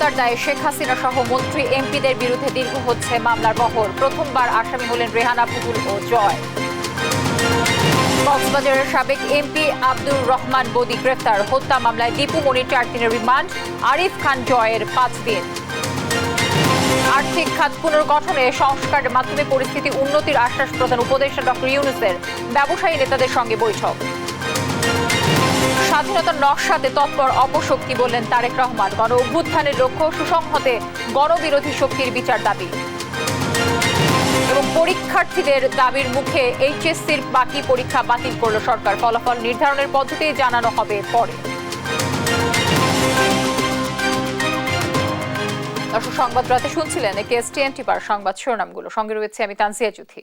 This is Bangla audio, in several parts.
হত্যার দায়ে শেখ হাসিনা সহ মন্ত্রী এমপিদের বিরুদ্ধে দীর্ঘ হচ্ছে মামলার বহর। প্রথমবার আসামি হলেন রেহানা, পুতুল ও জয়। কক্সবাজারের সাবেক এমপি আব্দুর রহমান বদি গ্রেফতার। হত্যা মামলায় দীপু মনির 4 দিনের রিমান্ড, আরিফ খান জয়ের 5 দিন। আর্থিক খাত পুনর্গঠনে সংস্কারের মাধ্যমে পরিস্থিতি উন্নতির আশ্বাস প্রদান উপদেষ্টা ডক্টর ইউনূসের। ব্যবসায়ী নেতাদের সঙ্গে বৈঠক। স্বাধীনতার নকশাতে তৎপর অপশক্তি বললেন তারেক রহমান। গণ অভ্যুত্থানের লক্ষ্য সুসংহতে গণবিরোধী শক্তির বিচার দাবি। এবং পরীক্ষার্থীদের দাবির মুখে এইচএসসির বাকি পরীক্ষা বাতিল করল সরকার। ফলাফল নির্ধারণের পদ্ধতি জানানো হবে পরে। দর্শক, সংবাদ রাতে শুনছিলেন কেএসটিএন টিপার সংবাদ শিরোনামগুলো। সঙ্গে রয়েছে আমি তানসিয়া চুথি।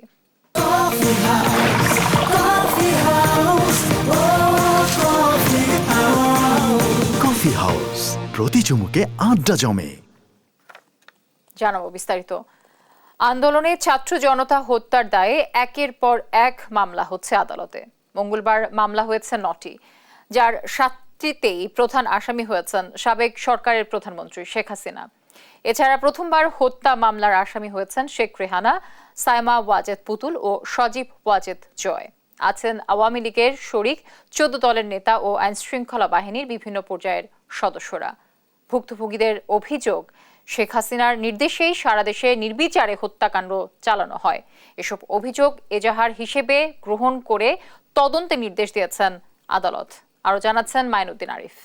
কফি হাউস, প্রতি চুমুকে আড্ডা জমে। জানাবো বিস্তারিত। আন্দোলনে ছাত্র জনতা হত্যার দায়ে একের পর এক মামলা হচ্ছে আদালতে। মঙ্গলবার মামলা হয়েছে 9টি, যার 7টিতেই প্রধান আসামি হয়েছেন সাবেক সরকারের প্রধানমন্ত্রী শেখ হাসিনা। এছাড়া প্রথমবার হত্যা মামলার আসামি হয়েছেন শেখ রেহানা, সাইমা ওয়াজেদ পুতুল ও সজীব ওয়াজেদ জয়। আছেন আওয়ামী লীগের শরিক 14 দলের নেতা ও আইনশৃঙ্খলা বাহিনীর বিভিন্ন পর্যায়ের সদস্যরা। ভুক্তভোগীদের অভিযোগ, শেখ হাসিনার নির্দেশেই সারা দেশে নির্বিচারে হত্যাকাণ্ড চালানো হয়। এসব অভিযোগ এজাহার হিসেবে গ্রহণ করে তদন্তে নির্দেশ দিয়েছেন আদালত। আরো জানাচ্ছেন মাইনুদ্দিন আরিফ।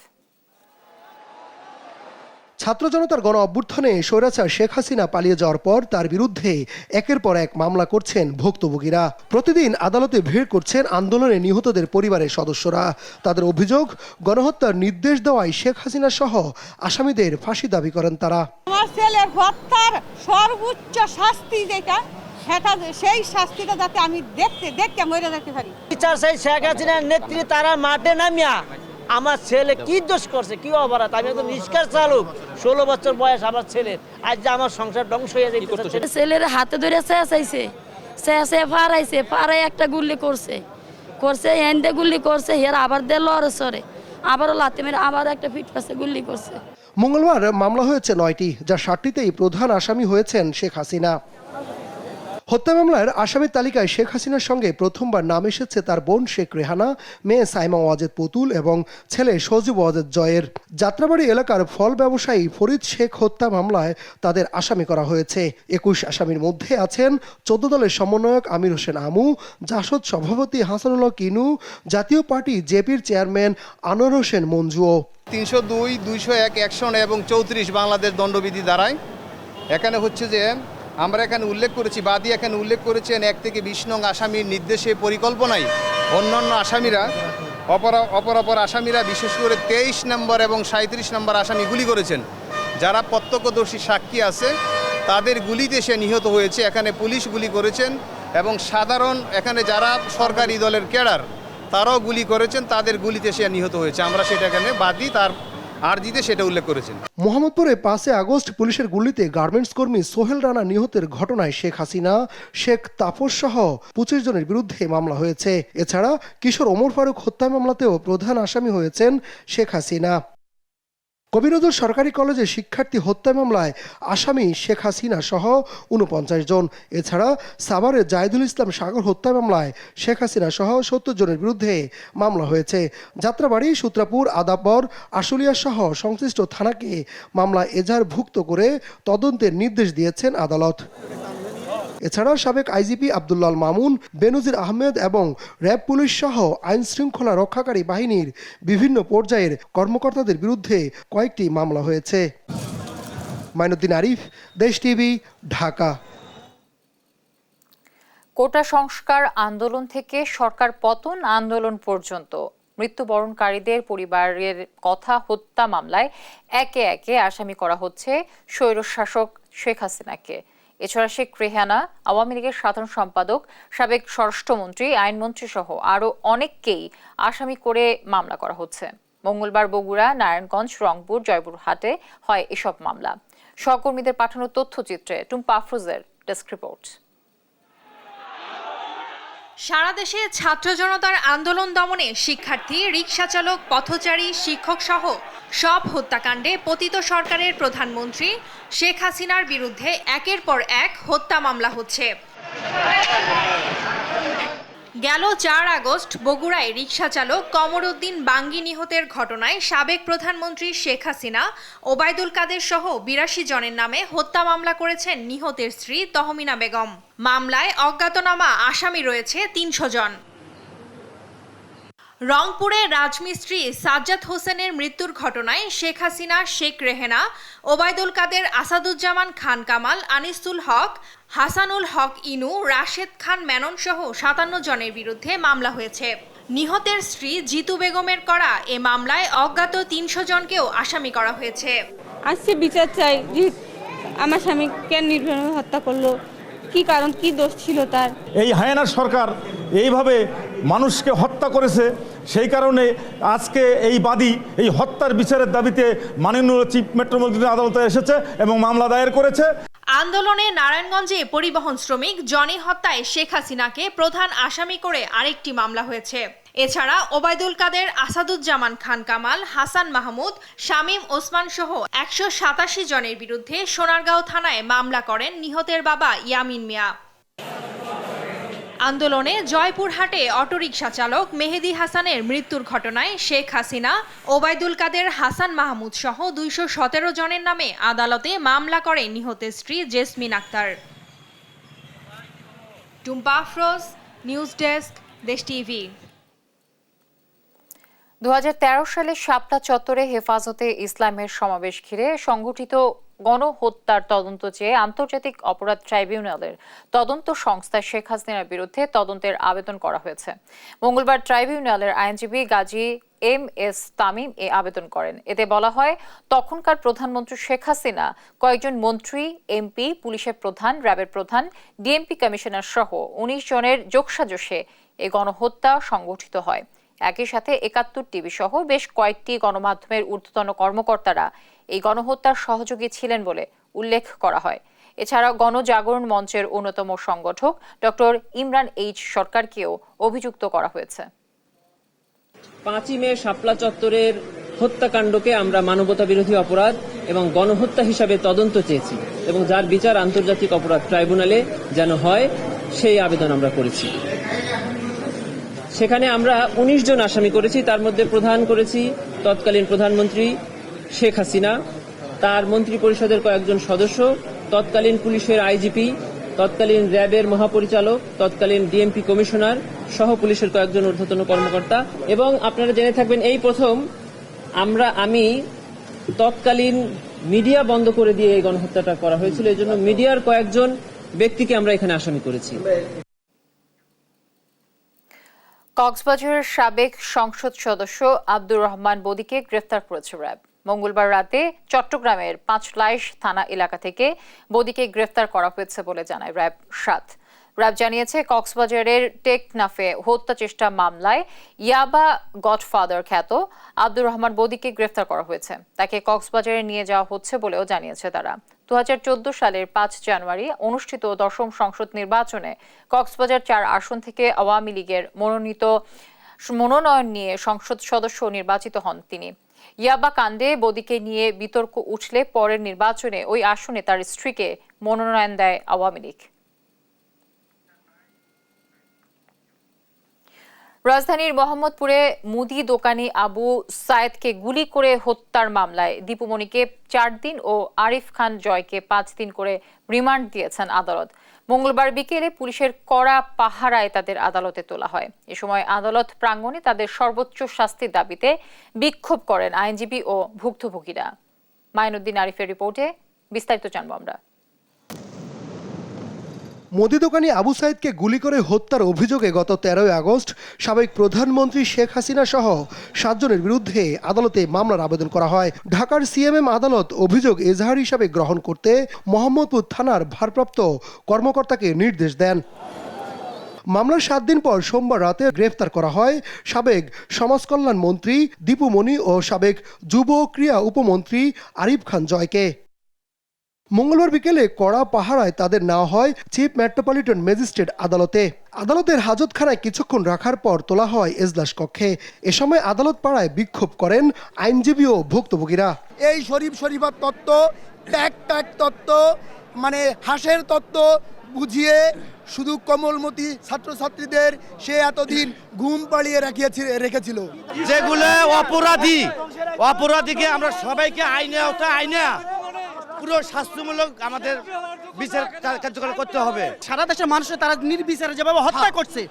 ছাত্র জনতার গণ অভ্যুত্থানে স্বৈরাচার শেখ হাসিনা পালিয়ে যাওয়ার পর তার বিরুদ্ধে একের পর এক মামলা করছেন ভুক্তভোগীরা। প্রতিদিন আদালতে ভিড় করছেন আন্দোলনে নিহতদের পরিবারের সদস্যরা। তাদের অভিযোগ, গণহত্যার নির্দেশ দেওয়ায় শেখ হাসিনা সহ আসামিদের ফাঁসি দাবি করেন তারা। আমার ছেলের হত্যার সর্বোচ্চ শাস্তি যেটা, সেটা সেই শাস্তিটা যাতে আমি দেখতে মরে যেতে পারি। বিচার চাই শেখ হাসিনার নেত্রী, তারা মাঠে নামিয়া আমার ছেলে কি দোষ করছে, কি অপরাধ। আমি একদম নিষ্কার চালক, 16 বছর বয়স আমার ছেলের, আজ যে আমার সংসার ধ্বংস হয়ে যাচ্ছে। ছেলের হাতে ধরে চেঁচাইছে, ফারাইছে, ফারাই একটা গুল্লি করছে এন্ডে গুল্লি করছে, হের আবার দিয়ে লড়ে সরে, আবারও লাথি মেরে আবার একটা ফিট পাশে গুল্লি করছে। মঙ্গলবার মামলা হয়েছে 9টি, যা 7টিতেই প্রধান আসামি হয়েছেন শেখ হাসিনা। হত্যা মামলার আসামির তালিকায় শেখ হাসিনার সঙ্গে প্রথমবার নাম এসেছে তার বোন শেখ রেহানা, মেয়ে সাইমা ওয়াজেদ পুতুল এবং ছেলে সজীব ওয়াজেদ জয়ের। যাত্রাবাড়ি এলাকার ফল ব্যবসায়ী ফরিদ শেখ হত্যা মামলায় তাদের আসামি করা হয়েছে। 21 আসামির মধ্যে আছেন 14 দলের সমন্বয়ক আমির হোসেন আমু, জাসদ সভাপতি হাসানুল্লাহ কিনু, জাতীয় পার্টি জেপির চেয়ারম্যান আনোয়ার হোসেন মঞ্জুও। 302, 201 অ্যাকশন এবং 34 বাংলাদেশ দণ্ডবিধি দ্বারায় এখানে হচ্ছে যে আমরা এখানে উল্লেখ করেছি, বাদী এখানে উল্লেখ করেছেন 1 থেকে 20 নং আসামির নির্দেশে পরিকল্পনায় অন্যান্য আসামিরা অপর আসামিরা বিশেষ করে 23 নম্বর এবং 37 নম্বর আসামি গুলি করেছেন। যারা প্রত্যক্ষদর্শী সাক্ষী আছে তাদের গুলিতে সে নিহত হয়েছে। এখানে পুলিশ গুলি করেছেন এবং সাধারণ এখানে যারা সরকারি দলের ক্যাডার তারাও গুলি করেছেন, তাদের গুলিতে সে নিহত হয়েছে। আমরা সেটা এখানে বাদী তার আরজিতে সেটা উল্লেখ করেছেন। মোহাম্মদপুরে 5 আগস্ট পুলিশের গুলিতে গার্মেন্টস কর্মী সোহেল রানা নিহতের ঘটনায় শেখ হাসিনা, শেখ তাপস সহ 25 জনের বিরুদ্ধে মামলা হয়েছে। এছাড়া কিশোর ওমর ফারুক হত্যা মামলাতেও প্রধান আসামি হয়েছেন শেখ হাসিনা। কবিরনজর সরকারি কলেজে শিক্ষার্থী হত্যা মামলায় আসামি শেখ হাসিনা সহ 49 জন। এছাড়া সাভারের জাহিদুল ইসলাম সাগর হত্যা মামলায় শেখ হাসিনা সহ 70 জনের বিরুদ্ধে মামলা হয়েছে। যাত্রাবাড়ি, সূত্রাপুর, আদাবর, আশুলিয়া সহ সংশ্লিষ্ট থানাকে মামলা এজাহারভুক্ত করে তদন্তের নির্দেশ দিয়েছেন আদালত। এছাড়া সাবেক আইজিপি আব্দুল্লাহ মামুন, বেনজির আহমেদ এবং র্যাব পুলিশ সহ আইন শৃঙ্খলা রক্ষাকারী বাহিনীর বিভিন্ন পর্যায়ের কর্মকর্তাদের বিরুদ্ধে কয়েকটি মামলা হয়েছে। মাইনুদ্দিন আরিফ, দেশ টিভি, ঢাকা। কোটা সংস্কার আন্দোলন থেকে সরকার পতন আন্দোলন পর্যন্ত মৃত্যুবরণকারীদের পরিবারের কথা হত্যা মামলায় একে একে আসামি করা হচ্ছে স্বৈরশাসক শেখ হাসিনাকে। এছাড়া শেখ রেহানা, আওয়ামী লীগের সাধারণ সম্পাদক, সাবেক স্বরাষ্ট্রমন্ত্রী, আইনমন্ত্রী সহ আরও অনেককেই আসামি করে মামলা করা হচ্ছে। মঙ্গলবার বগুড়া, নারায়ণগঞ্জ, রংপুর, জয়পুরহাটে হয় এসব মামলা। সহকর্মীদের পাঠানো তথ্যচিত্রে টুম্পা আফরোজের ডেস্ক রিপোর্ট। সারা দেশে ছাত্র জনতার আন্দোলন দমনে শিক্ষার্থী, রিকশা চালক, পথচারী, শিক্ষক সহ সব হত্যাকাণ্ডে পতিত সরকারের প্রধানমন্ত্রী শেখ হাসিনার বিরুদ্ধে একের পর এক হত্যা মামলা হচ্ছে। গেল 4 আগস্ট বগুড়ায় রিকশা চালক কমর উদ্দিন বাঙ্গি নিহতের ঘটনায় সাবেক প্রধানমন্ত্রী শেখ হাসিনা, ওবায়দুল কাদের সহ 82 জনের নামে হত্যা মামলা করেছেন নিহতের স্ত্রী তহমিনা বেগম। মামলায় অজ্ঞাতনামা আসামি রয়েছে 300 জন। রংপুরে রাজমিস্ত্রি সাজ্জাদ হোসেনের মৃত্যুর ঘটনায় শেখ হাসিনা, শেখ রেহেনা, ওবায়দুল কাদের, আসাদুজ্জামান খান কামাল, আনিসুল হক, হাসানুল হক ইনু, রাশেদ খান মেনন সহ 57 জনের বিরুদ্ধে মামলা হয়েছে। নিহতের স্ত্রী জিতু বেগমের করা এ মামলায় অজ্ঞাত 300 জনকেও আসামি করা হয়েছে। আজকে বিচার চাই যে আমার স্বামী কেন নির্ভয়ে হত্যা করলো, কি কারণ, কি দোষ ছিল তার। এই হায়নার সরকার এইভাবে মানুষকে হত্যা করেছে, সেই কারণে আজকে এই বাদী এই হত্যার বিচারের দাবিতে মাননীয় চিফ মেট্রোপলিটন আদালতে এসেছে এবং মামলা দায়ের করেছে। আন্দোলনে নারায়ণগঞ্জে পরিবহন শ্রমিক জনি হত্যায় শেখ হাসিনাকে প্রধান আসামি করে আরেকটি মামলা হয়েছে। এছাড়া ওবায়দুল কাদের, আসাদুজ্জামান খান কামাল, হাসান মাহমুদ, শামীম ওসমান সহ 187 জনের বিরুদ্ধে সোনারগাঁও থানায় মামলা করেন নিহতের বাবা ইয়ামিন মিয়া। আন্দোলনে জয়পুরহাটে অটোরিকশা চালক মেহেদি হাসানের মৃত্যুর ঘটনায় শেখ হাসিনা, ওবায়দুল কাদের, হাসান মাহমুদ সহ 217 জনের নামে আদালতে মামলা করে নিহতের স্ত্রী Jesmin Akter. Tumpa Afroz, news desk, Desh TV. 2013 সালে শাপলা চত্বরে হেফাজতে ইসলামের সমাবেশ ঘিরে সংগঠিত গণহত্যার তদন্ত চেয়ে আন্তর্জাতিক অপরাধ ট্রাইব্যুনালের তদন্ত সংস্থা শেখ হাসিনার বিরুদ্ধে তদন্তের আবেদন করা হয়েছে। মঙ্গলবার ট্রাইব্যুনালের আইনজীবী গাজী MS তামিম এ আবেদন করেন। এতে বলা হয়, তখনকার প্রধানমন্ত্রী শেখ হাসিনা, কয়েকজন মন্ত্রী, MP, পুলিশের প্রধান, র্যাবের প্রধান, DMP কমিশনার সহ 19 জনের যোগসাজশে এই গণহত্যা সংগঠিত হয়। একই সাথে 71 টিভি সহ বেশ কয়েকটি গণমাধ্যমের ঊর্ধ্বতন কর্মকর্তারা এই গণহত্যার সহযোগী ছিলেন বলে উল্লেখ করা হয়। এছাড়া গণজাগরণ মঞ্চের অন্যতম সংগঠক ডক্টর ইমরান H সরকারকেও অভিযুক্ত করা হয়েছে। 5 মে শাপলা চত্বরের হত্যাকাণ্ডকে আমরা মানবতা বিরোধী অপরাধ এবং গণহত্যা হিসাবে তদন্ত চেয়েছি এবং যার বিচার আন্তর্জাতিক অপরাধ ট্রাইব্যুনালে যেন হয় সেই আবেদন আমরা করেছি। সেখানে আমরা 19 জন আসামি করেছি। তার মধ্যে প্রধান করেছি তৎকালীন প্রধানমন্ত্রী শেখ হাসিনা, তার মন্ত্রী পরিষদের কয়েকজন সদস্য, তৎকালীন পুলিশের IGP, তৎকালীন র্যাবের মহাপরিচালক, তৎকালীন DMP কমিশনার সহ পুলিশের কয়েকজন ঊর্ধ্বতন কর্মকর্তা। এবং আপনারা জেনে থাকবেন, এই প্রথম আমি তৎকালীন মিডিয়া বন্ধ করে দিয়ে এই গণহত্যাটা করা হয়েছিল। এই জন্য মিডিয়ার কয়েকজন ব্যক্তিকে আমরা এখানে আসামি করেছি। কক্সবাজারের সাবেক সংসদ সদস্য আব্দুর রহমান বদিকে গ্রেফতার করেছে র্যাব। মঙ্গলবার রাতে চট্টগ্রামের 5 থানা এলাকা থেকে বদিকে গ্রেফতার করা হয়েছে বলে জানায় র্যাব 7। র্যাব জানিয়েছে, কক্সবাজারের টেকনাফে হত্যা চেষ্টা মামলায় ইয়াবা গডফাদার খ্যাত আব্দুর রহমান বদিকে গ্রেফতার করা হয়েছে। তাকে কক্সবাজারে নিয়ে যাওয়া হচ্ছে বলেও জানিয়েছে তারা। 2014 সালের 5 জানুয়ারি অনুষ্ঠিত 10ম সংসদ নির্বাচনে কক্সবাজার 4 আসন থেকে আওয়ামী লীগের মনোনয়ন নিয়ে সংসদ সদস্য নির্বাচিত হন তিনি। ইয়াবা কাণ্ডে বদিকে নিয়ে বিতর্ক উঠলে পরের নির্বাচনে ওই আসনে তার স্ত্রীকে মনোনয়ন দেয় আওয়ামী লীগ। রাজধানীর মোহাম্মদপুরে মুদি দোকানি আবু সায়েদকে গুলি করে হত্যার মামলায় দীপুমণিকে 4 দিন ও আরিফ খান জয়কে 5 দিন করে রিমান্ড দিয়েছেন আদালত। মঙ্গলবার বিকেলে পুলিশের কড়া পাহারায় তাদের আদালতে তোলা হয়। এ সময় আদালত প্রাঙ্গণে তাদের সর্বোচ্চ শাস্তির দাবিতে বিক্ষোভ করেন আইনজীবী ও ভুক্তভোগীরা। মাইনুদ্দিন আরিফের রিপোর্টে বিস্তারিত জানব আমরা। মুদি দোকানি আবু সাইদকে গুলি করে হত্যার অভিযোগে গত 13 আগস্ট সাবেক প্রধানমন্ত্রী শেখ হাসিনা সহ 7 জনের বিরুদ্ধে আদালতে মামলার আবেদন করা হয়। ঢাকার CMM আদালত অভিযোগ এজাহার হিসাবে গ্রহণ করতে মোহাম্মদপুর থানার ভারপ্রাপ্ত কর্মকর্তাকে নির্দেশ দেন। মামলার 7 দিন পর সোমবার রাতে গ্রেফতার করা হয় সাবেক সমাজকল্যাণ মন্ত্রী দীপুমণি ও সাবেক যুব ক্রীড়া উপমন্ত্রী আরিফ খান জয়কে। মঙ্গলবার বিকেলে কড়া পাহারায় তাদের নেওয়া হয় চিফ মেট্রোপলিটন ম্যাজিস্ট্রেট আদালতে। আদালতের হাজতখানায় কিছুক্ষণ রাখার পর তোলা হয় এজলাস কক্ষে। এ সময় আদালত পাড়ায় বিক্ষোভ করেন আইনজীবী ও ভুক্তভোগীরা। এই শরীফার তত্ত্ব, ট্যাগ তত্ত্ব, মানে হাঁসের তত্ত্ব বুঝিয়ে শুধু কোমলমতি ছাত্রছাত্রীদের সে এতদিন ঘুম পাড়িয়ে রেখেছিল। যেগুলো অপরাধীকে আমরা সবাইকে আইনে পুরো শাস্তিমূলক আমাদের বিচার কার্যকর করতে হবে। সারা দেশের মানুষের তারা নির্বিচারে যেভাবে হত্যা করছে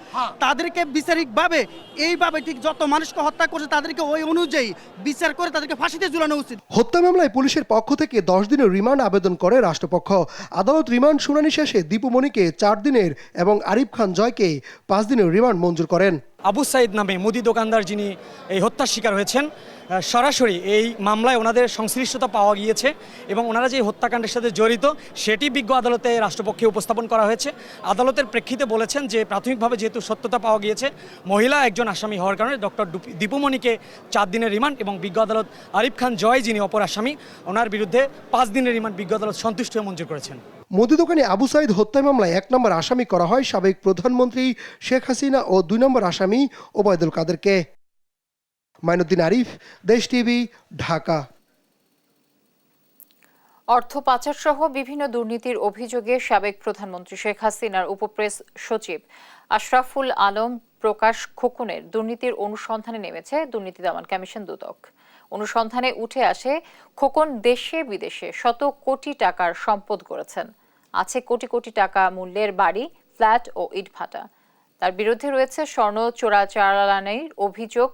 তাদেরকে বিচারিকভাবে এইভাবে ঠিক যত মানুষকে হত্যা করছে তাদেরকে ওই অনুযায়ী বিচার করে তাদেরকে ফাঁসিতে ঝুলানো উচিত। হত্যা মামলায় পুলিশের পক্ষ থেকে 10 দিনের রিমান্ড আবেদন করে রাষ্ট্রপক্ষ। আদালত রিমান্ড শুনানি শেষে দীপু মনিকে 4 দিনের এবং আরিফ খান জয়কে 5 দিনের রিমান্ড মঞ্জুর করেন। আবু সাইদ নামে মুদি দোকানদার যিনি এই হত্যার শিকার হয়েছেন, সরাসরি এই মামলায় ওনাদের সংশ্লিষ্টতা পাওয়া গিয়েছে এবং ওনারা যে হত্যাকাণ্ডের সাথে জড়িত সেটি বিজ্ঞ আদালতে রাষ্ট্রপক্ষে উপস্থাপন করা হয়েছে। আদালতের প্রেক্ষিতে বলেছেন যে প্রাথমিকভাবে যেহেতু সত্যতা পাওয়া গিয়েছে, মহিলা একজন আসামি হওয়ার কারণে ডক্টর দীপুমণিকে 4 দিনের রিমান্ড এবং বিজ্ঞ আদালত আরিফ খান জয় যিনি অপর আসামি ওনার বিরুদ্ধে 5 দিনের রিমান্ড বিজ্ঞ আদালত সন্তুষ্ট হয়ে মঞ্জুর করেছেন। মুদি দোকানে আবু সাইদ হত্যা মামলায় 1 নম্বর আসামি করা হয় সাবেক প্রধানমন্ত্রী শেখ হাসিনা ও 2 নম্বর আসামি ওবায়দুল কাদেরকে। মাইনুদ্দিন আরিফ, দেশ টিভি, ঢাকা। অর্থ পাচার সহ বিভিন্ন দুর্নীতির অভিযোগে সাবেক প্রধানমন্ত্রী শেখ হাসিনার উপপ্রেস সচিব আশরাফুল আলম প্রকাশ খোকনের দুর্নীতির অনুসন্ধানে নেমেছে দুর্নীতি দমন কমিশন দুদক। অনুসন্ধানে উঠে আসে খোকন দেশে বিদেশে শত কোটি টাকার সম্পদ গড়েছেন। আছে কোটি কোটি টাকা মূল্যের বাড়ি, ফ্ল্যাট ও ইটভাটা। তার বিরুদ্ধে রয়েছে স্বর্ণ চোরাচালানের অভিযোগ।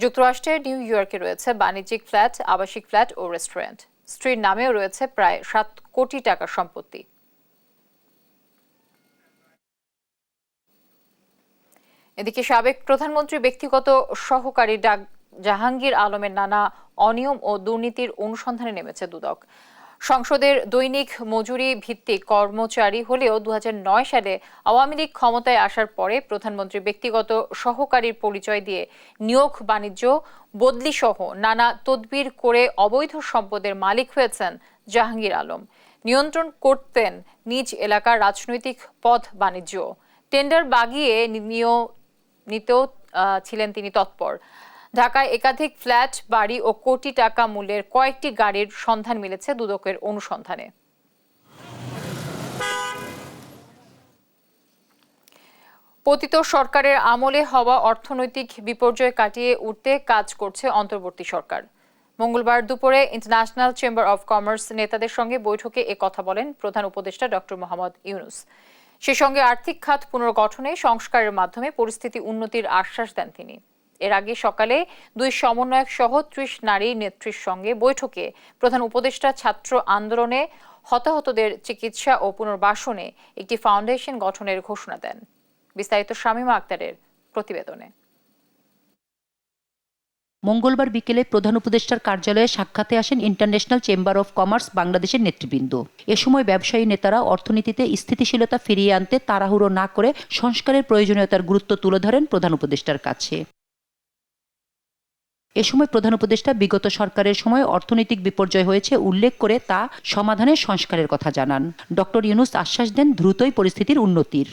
যুক্তরাষ্ট্রের নিউ ইয়র্কে রয়েছে বাণিজ্যিক ফ্ল্যাট, আবাসিক ফ্ল্যাট ও রেস্টুরেন্ট। স্ত্রীর নামেও রয়েছে প্রায় 7 কোটি টাকার সম্পত্তি। এদিকে সাবেক প্রধানমন্ত্রীর ব্যক্তিগত সহকারী জাহাঙ্গীর আলমের নানা অনিয়ম ও দুর্নীতির অনুসন্ধানে নেমেছে দুদক। সংসদের দৈনিক মজুরি ভিত্তিক কর্মচারী হলেও 2009 সালে আওয়ামী লীগ ক্ষমতায় আসার পরে প্রধানমন্ত্রীর ব্যক্তিগত সহকারীর পরিচয় দিয়ে নিয়োগ, বাণিজ্য, বদলি সহ নানা তদবির করে অবৈধ সম্পদের মালিক হয়েছেন জাহাঙ্গীর আলম। নিয়ন্ত্রণ করতেন নিজ এলাকার রাজনৈতিক পদ বাণিজ্য। টেন্ডার বাগিয়ে নিতেও ছিলেন তিনি তৎপর। ঢাকায় একাধিক ফ্ল্যাট, বাড়ি ও কোটি টাকা মূল্যের কয়েকটি গাড়ির সন্ধান মিলেছে দুদকের অনুসন্ধানে। পতিত সরকারের আমলে হওয়া অর্থনৈতিক বিপর্যয় কাটিয়ে উঠতে কাজ করছে অন্তর্বর্তী সরকার। মঙ্গলবার দুপুরে ইন্টারন্যাশনাল চেম্বার অব কমার্স নেতাদের সঙ্গে বৈঠকে কথা বলেন প্রধান উপদেষ্টা ডক্টর মোহাম্মদ ইউনূস। সে সঙ্গে আর্থিক খাত পুনর্গঠনে সংস্কারের মাধ্যমে পরিস্থিতি উন্নতির আশ্বাস দেন তিনি। এর আগে সকালে 2 সমন্বয়ক সহ 30 নারী নেত্রীর সঙ্গে বৈঠকে প্রধান উপদেষ্টা ছাত্র আন্দোলনে হতাহতদের চিকিৎসা ও পুনর্বাসনে একটি ফাউন্ডেশন গঠনের ঘোষণা দেন। বিস্তারিত শামীমা আক্তারের প্রতিবেদনে। মঙ্গলবার বিকেলে প্রধান উপদেষ্টার কার্যালয়ে সাক্ষাতে আসেন ইন্টারন্যাশনাল চেম্বার অব কমার্স বাংলাদেশের নেতৃবৃন্দ। এ সময় ব্যবসায়ী নেতারা অর্থনীতিতে স্থিতিশীলতা ফিরিয়ে আনতে তাড়াহুড়ো না করে সংস্কারের প্রয়োজনীয়তার গুরুত্ব তুলে ধরেন প্রধান উপদেষ্টার কাছে। এ সময় প্রধান উপদেষ্টা বিগত সরকারের সময় অর্থনৈতিক বিপর্যয় হয়েছে উল্লেখ করে তা সমাধানের সংস্কারের কথা জানান। ডক্টর ইউনূস আশ্বাস দেন দ্রুতই পরিস্থিতির উন্নতির।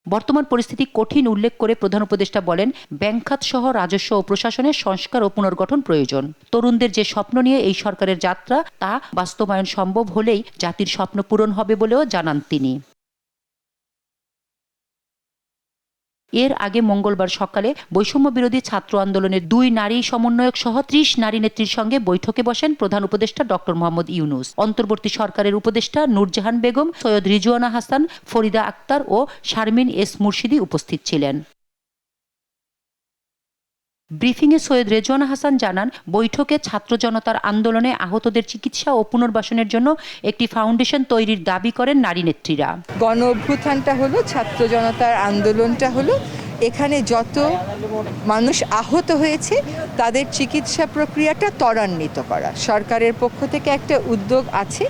বর্তমান পরিস্থিতি কঠিন উল্লেখ করে প্রধান উপদেষ্টা বলেন, ব্যাংক খাত সহ রাজস্ব ও প্রশাসনের সংস্কার ও পুনর্গঠন প্রয়োজন। তরুণদের যে স্বপ্ন নিয়ে এই সরকারের যাত্রা তা বাস্তবায়ন সম্ভব হলেই জাতির স্বপ্ন পূরণ হবে বলেও জানান তিনি। এর আগে মঙ্গলবার সকালে বৈষম্য বিরোধী ছাত্র আন্দোলনের 2 নারী সমন্বয়ক সহ 30 নারী নেত্রীর সঙ্গে বৈঠকে বসেন প্রধান উপদেষ্টা ডক্টর মোহাম্মদ ইউনূস। অন্তর্বর্তী সরকারের উপদেষ্টা নূরজাহান বেগম, সৈয়দ রিজওয়ানা হাসান, ফরিদা আক্তার ও শারমিন এস মুর্শিদি উপস্থিত ছিলেন। ব্রিফিংয়ে সৈয়দ রেজওয়ানা হাসান জানান, বৈঠকে ছাত্র জনতার আন্দোলনে আহতদের চিকিৎসা ও পুনর্বাসনের জন্য একটি ফাউন্ডেশন তৈরির দাবি করেন নারী নেত্রীরা। গণ অভ্যুত্থানটা হলো, ছাত্র জনতার আন্দোলনটা হলো, এখানে যত মানুষ আহত হয়েছে তাদের চিকিৎসা প্রক্রিয়াটা ত্বরান্বিত করা। সরকারের পক্ষ থেকে একটা উদ্যোগ আছে,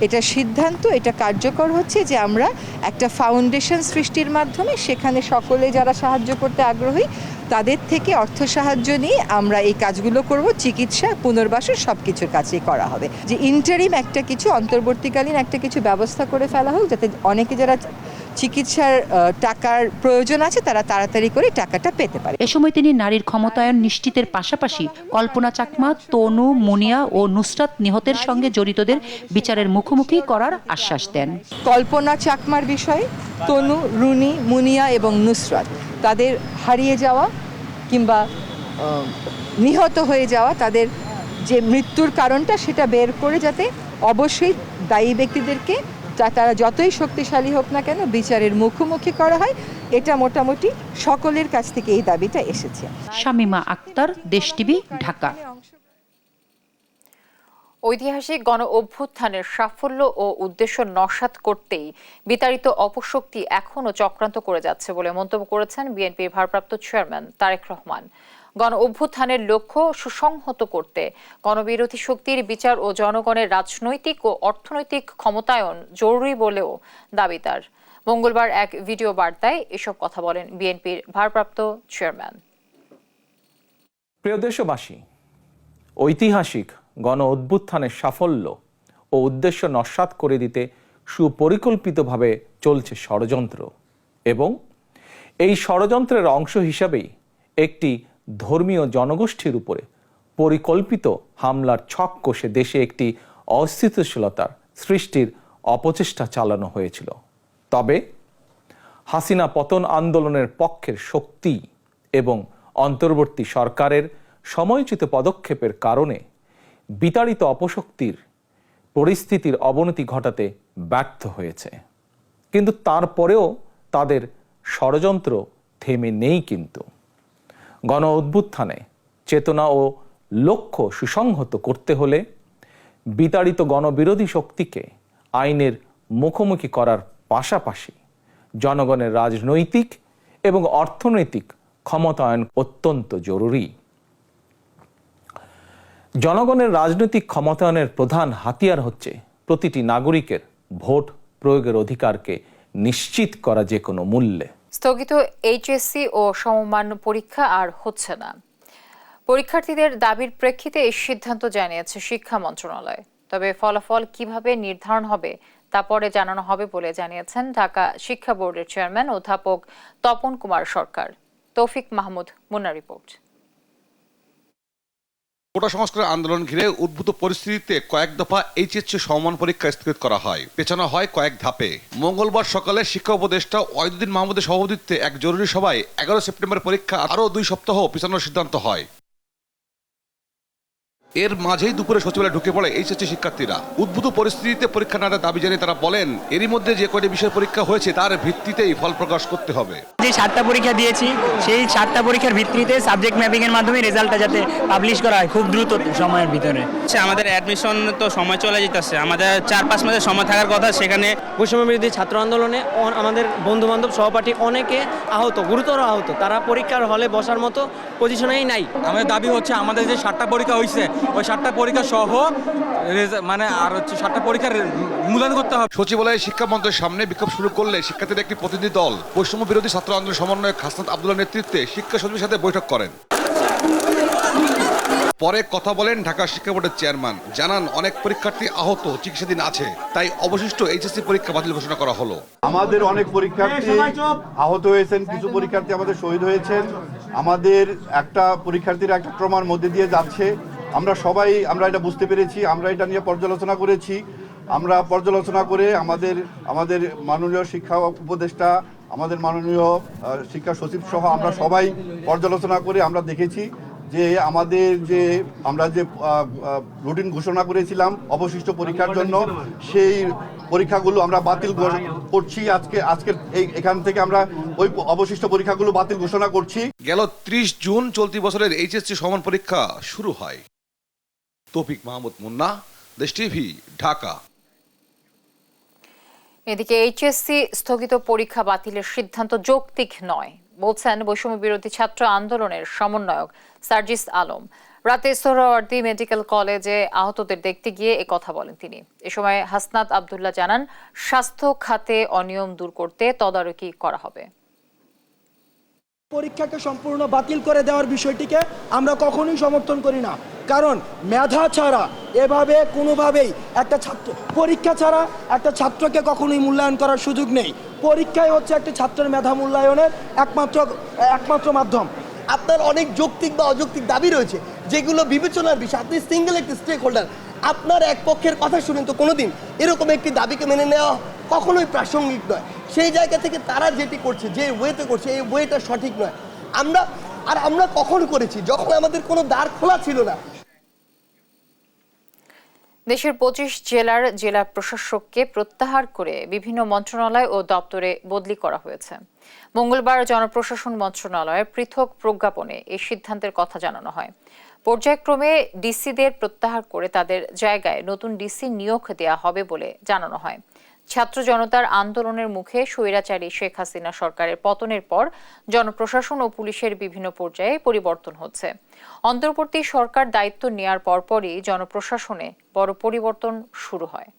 এটা সিদ্ধান্ত, এটা কার্যকর হচ্ছে যে আমরা একটা ফাউন্ডেশন সৃষ্টির মাধ্যমে সেখানে সকলে যারা সাহায্য করতে আগ্রহী তাদের থেকে অর্থ সাহায্য নিয়ে আমরা এই কাজগুলো করব। চিকিৎসা, পুনর্বাসন সব কিছুর কাজই করা হবে। যে ইন্টারিম একটা কিছু, অন্তর্বর্তীকালীন একটা কিছু ব্যবস্থা করে ফেলা হোক, যাতে অনেকে যারা চিকিৎসার টাকার প্রয়োজন আছে তারা তাড়াতাড়ি করে টাকাটা পেতে পারে। এ সময় তিনি নারীর ক্ষমতায়ন নিশ্চিতের পাশাপাশি কল্পনা চাকমা, তনু, মুনিয়া ও নুসরাত নিহতের সঙ্গে জড়িতদের বিচারের মুখোমুখি করার আশ্বাস দেন। কল্পনা চাকমার বিষয়ে তনু, রুনি, মুনিয়া এবং নুসরাত তাদের হারিয়ে যাওয়া কিংবা নিহত হয়ে যাওয়া, তাদের যে মৃত্যুর কারণটা সেটা বের করে যাতে অবশ্যই দায়ী ব্যক্তিদেরকে তারা যতই শক্তিশালী হোক না কেন বিচারের মুখোমুখি করা হয়, এটা মোটামুটি সকলের কাছ থেকে এই দাবিটা এসেছে। শামিমা আক্তার, দেশ টিভি, ঢাকা। ঐতিহাসিক গণ অভ্যুত্থানের সাফল্য ও উদ্দেশ্য নস্যাৎ করতেই বিতাড়িত অপশক্তি এখনও চক্রান্ত করে যাচ্ছে বলে মন্তব্য করেছেন বিএনপির ভারপ্রাপ্ত চেয়ারম্যান তারেক রহমান। গণ অভ্যুত্থানের লক্ষ্য সুসংহত করতে গণবিরোধী শক্তির বিচার ও জনগণের রাজনৈতিক ও অর্থনৈতিক ক্ষমতায়ন জরুরি বলেও দাবি তার। মঙ্গলবার এক ভিডিও বার্তায় এসব কথা বলেন বিএনপির ভারপ্রাপ্ত চেয়ারম্যান। প্রিয় দেশবাসী, ঐতিহাসিক গণ অভ্যুত্থানের সাফল্য ও উদ্দেশ্য নস্যাৎ করে দিতে সুপরিকল্পিতভাবে চলছে ষড়যন্ত্র, এবং এই ষড়যন্ত্রের অংশ হিসাবেই একটি ধর্মীয় জনগোষ্ঠীর উপরে পরিকল্পিত হামলার ছক কষে দেশে একটি অস্থিতিশীলতার সৃষ্টির অপচেষ্টা চালানো হয়েছিল। তবে হাসিনা পতন আন্দোলনের পক্ষের শক্তি এবং অন্তর্বর্তী সরকারের সময়োচিত পদক্ষেপের কারণে বিতাড়িত অপশক্তির পরিস্থিতির অবনতি ঘটাতে ব্যর্থ হয়েছে। কিন্তু তারপরেও তাদের ষড়যন্ত্র থেমে নেই। কিন্তু গণ অভ্যুত্থানে চেতনা ও লক্ষ্য সুসংহত করতে হলে বিতাড়িত গণবিরোধী শক্তিকে আইনের মুখোমুখি করার পাশাপাশি জনগণের রাজনৈতিক এবং অর্থনৈতিক ক্ষমতায়ন অত্যন্ত জরুরি। জনগণের রাজনৈতিক ক্ষমতায়নের প্রধান হাতিয়ার হচ্ছে প্রতিটি নাগরিকের ভোট প্রয়োগের অধিকারকে নিশ্চিত করা যে কোনো মূল্যে। স্থগিত এইচএসসি ও সমমান পরীক্ষা আর হচ্ছে না। পরীক্ষার্থীদের দাবির প্রেক্ষিতে এই সিদ্ধান্ত জানিয়েছে শিক্ষা মন্ত্রণালয়। তবে ফলাফল কিভাবে নির্ধারণ হবে তা পরে জানানো হবে বলে জানিয়েছেন ঢাকা শিক্ষা বোর্ডের চেয়ারম্যান অধ্যাপক তপন কুমার সরকার। তৌফিক মাহমুদ, মুন্না রিপোর্ট। কোটা সংস্কার আন্দোলন ঘিরে উদ্ভূত পরিস্থিতিতে কয়েক দফা এইচএসসি সমমান পরীক্ষা স্থগিত করা হয়, পেছানো হয় কয়েক ধাপে। মঙ্গলবার সকালে শিক্ষা উপদেষ্টা ওয়াহিদুদ্দিন মাহমুদের সভাপতিত্বে এক জরুরি সভায় 11 সেপ্টেম্বর পরীক্ষা আরও 2 সপ্তাহ পেছানোর সিদ্ধান্ত হয়। এর মাঝেই দুপুরে সচিবালয়ে ঢুকে পড়ে এইচএসসি শিক্ষার্থীরা। উদ্ভূত পরিস্থিতিতে পরীক্ষা না দেওয়ার দাবি জানিয়ে তারা বলেন, এরই মধ্যে যে কয়টি বিষয়ের পরীক্ষা হয়েছে তার ভিত্তিতেই ফল প্রকাশ করতে হবে। যে 7টা পরীক্ষা দিয়েছি সেই 7টা পরীক্ষার ভিত্তিতে সাবজেক্ট ম্যাপিং এর মাধ্যমে রেজাল্টটা যাতে পাবলিশ করা হয় খুব দ্রুত সময়ের ভিতরে। আমাদের অ্যাডমিশন তো সময় চলে যেতেছে, আমাদের 4-5 মাসের সময় থাকার কথা, সেখানে বৈষম্য বিরোধী ছাত্র আন্দোলনে আমাদের বন্ধু বান্ধব সহপাঠী অনেকে আহত, গুরুতর আহত। তারা পরীক্ষার হলে বসার মতো পজিশনেই নাই। আমাদের দাবি হচ্ছে আমাদের যে 7টা পরীক্ষা হয়েছে ওই 7টা পরীক্ষা সহ মানে আর হচ্ছে 7টা পরীক্ষার মূল্যায়ন করতে হবে। সচিবালয়ে শিক্ষা মন্ত্রীর সামনে বিক্ষোভ শুরু করলে শিক্ষার্থীদের একটি প্রতিনিধি দল বৈষম্য বিরোধী ছাত্র আন্দোলন সমন্বয়ক হাসনাত আব্দুল্লাহর নেতৃত্বে শিক্ষা সচিবের সাথে বৈঠক করেন। পরে কথা বলেন ঢাকা শিক্ষা বোর্ডের চেয়ারম্যান, জানান অনেক পরীক্ষার্থী আহত, চিকিৎসাধীন আছে, তাই অবশিষ্ট এইচএসসি পরীক্ষা বাতিল ঘোষণা করা হলো। আমাদের অনেক পরীক্ষার্থী আহত হয়েছেন, কিছু পরীক্ষার্থী আমাদের শহীদ হয়েছেন। আমাদের একটা পরীক্ষার্থীরা একটা ট্রমার মধ্যে দিয়ে যাচ্ছে। আমরা এটা বুঝতে পেরেছি, আমরা এটা নিয়ে পর্যালোচনা করেছি। আমরা পর্যালোচনা করে আমাদের মাননীয় শিক্ষা উপদেষ্টা, আমাদের মাননীয় শিক্ষা সচিব সহ আমরা সবাই পর্যালোচনা করে আমরা দেখেছি যে আমরা যে রুটিন ঘোষণা করেছিলাম অবশিষ্ট পরীক্ষার জন্য, সেই পরীক্ষাগুলো আমরা বাতিল করছি। আজকের এখান থেকে আমরা ওই অবশিষ্ট পরীক্ষাগুলো বাতিল ঘোষণা করছি। গেল 30 জুন চলতি বছরের এইচএসসি সমান পরীক্ষা শুরু হয়। তৌফিক মাহমুদ, মুন্না, দেশ টিভি, ঢাকা। এদিকে এইচএসসি স্থগিত পরীক্ষা বাতিলের সিদ্ধান্ত যৌক্তিক নয় বলছেন বৈষম্য বিরোধী ছাত্র আন্দোলনের সমন্বয়ক সার্জিস আলম। রাতে সোহরাওয়ার্দী মেডিকেল কলেজে আহতদের দেখতে গিয়ে কথা বলেন তিনি। এ সময় হাসনাত আব্দুল্লাহ জানান, স্বাস্থ্য খাতে অনিয়ম দূর করতে তদারকি করা হবে। পরীক্ষাকে সম্পূর্ণ বাতিল করে দেওয়ার বিষয়টিকে আমরা কখনোই সমর্থন করি না, কারণ মেধা ছাড়া এভাবে কোনোভাবেই একটা ছাত্র পরীক্ষা ছাড়া একটা ছাত্রকে কখনোই মূল্যায়ন করার সুযোগ নেই। পরীক্ষাই হচ্ছে একটা ছাত্রের মেধা মূল্যায়নের একমাত্র মাধ্যম। আপনার অনেক যৌক্তিক বা অযৌক্তিক দাবি রয়েছে যেগুলো বিবেচনার বিষয়। আপনি সিঙ্গেল একটি স্টেক হোল্ডার, আপনার এক পক্ষের কথা শুনেন তো কোনোদিন এরকম একটি দাবিকে মেনে নেওয়া কখনোই প্রাসঙ্গিক নয়। সেই জায়গা থেকে তারা যেটি করছে, যে ওয়েতে করছে, এই ওয়েটা সঠিক নয়। আমরা কখন করেছি? যখন আমাদের কোনো দ্বার খোলা ছিল না। দেশের 25 জেলার জেলা প্রশাসককে প্রত্যাহার করে বিভিন্ন মন্ত্রণালয় ও দপ্তরে বদলি করা হয়েছে। মঙ্গলবার জনপ্রশাসন মন্ত্রণালয়ের পৃথক প্রজ্ঞাপনে এই সিদ্ধান্তের কথা জানানো হয়। পর্যায়ক্রমে ডিসিদের প্রত্যাহার করে তাদের জায়গায় নতুন ডিসি নিয়োগ দেওয়া হবে বলে জানানো হয়। ছাত্র জনতার আন্দোলনের মুখে স্বৈরাচারী শেখ হাসিনা সরকারের পতনের পর জনপ্রশাসন ও পুলিশের বিভিন্ন পর্যায়ে পরিবর্তন হচ্ছে। অন্তর্বর্তী সরকার দায়িত্ব নেয়ার পরপরই জনপ্রশাসনে বড় পরিবর্তন শুরু হয়।